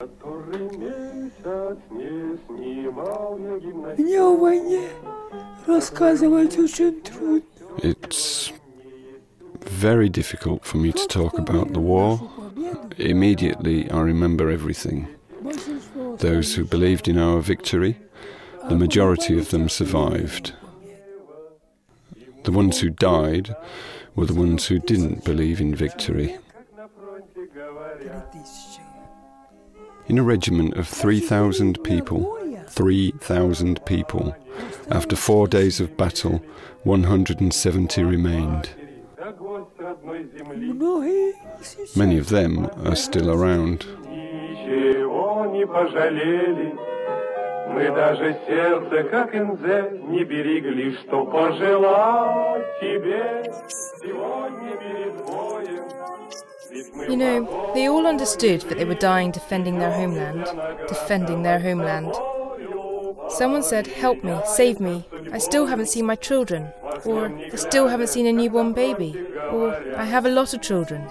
It's very difficult for me to talk about the war. Immediately I remember everything. Those who believed in our victory, the majority of them survived. The ones who died were the ones who didn't believe in victory. In a regiment of 3,000 people, after 4 days of battle, 170 remained. Many of them are still around. You know, they all understood that they were dying defending their homeland. Someone said, "Help me, save me, I still haven't seen my children," or "I still haven't seen a newborn baby," or "I have a lot of children."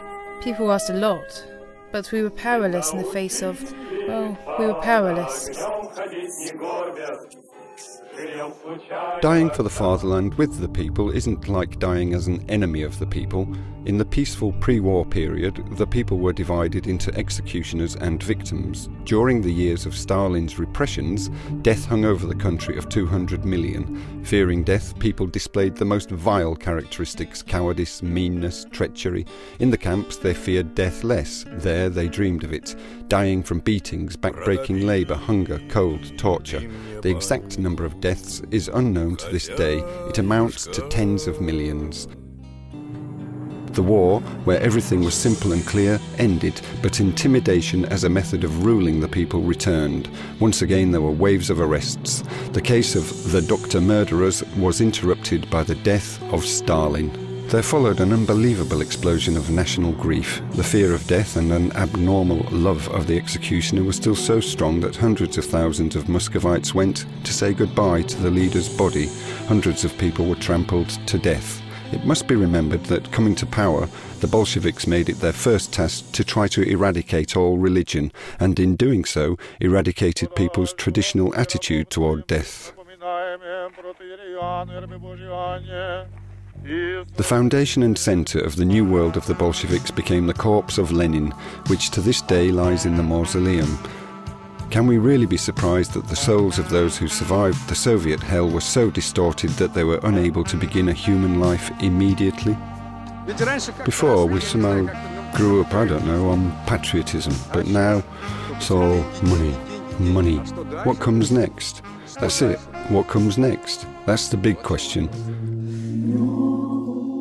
People asked a lot, but we were powerless in the face of, well, we were powerless. Dying for the fatherland with the people isn't like dying as an enemy of the people. In the peaceful pre-war period, the people were divided into executioners and victims. During the years of Stalin's repressions, death hung over the country of 200 million. Fearing death, people displayed the most vile characteristics: cowardice, meanness, treachery. In the camps, they feared death less. There, they dreamed of it, dying from beatings, backbreaking labour, hunger, cold, torture. The exact number of deaths is unknown to this day. It amounts to tens of millions. The war, where everything was simple and clear, ended, but intimidation as a method of ruling the people returned. Once again there were waves of arrests. The case of the doctor murderers was interrupted by the death of Stalin. There followed an unbelievable explosion of national grief. The fear of death and an abnormal love of the executioner was still so strong that hundreds of thousands of Muscovites went to say goodbye to the leader's body. Hundreds of people were trampled to death. It must be remembered that, coming to power, the Bolsheviks made it their first task to try to eradicate all religion, and in doing so, eradicated people's traditional attitude toward death. The foundation and centre of the new world of the Bolsheviks became the corpse of Lenin, which to this day lies in the mausoleum. Can we really be surprised that the souls of those who survived the Soviet hell were so distorted that they were unable to begin a human life immediately? Before, we somehow grew up, I don't know, on patriotism, but now it's all money, money. What comes next? That's it. What comes next? That's the big question.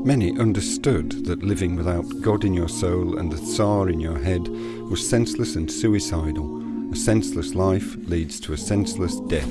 Many understood that living without God in your soul and the Tsar in your head was senseless and suicidal. A senseless life leads to a senseless death.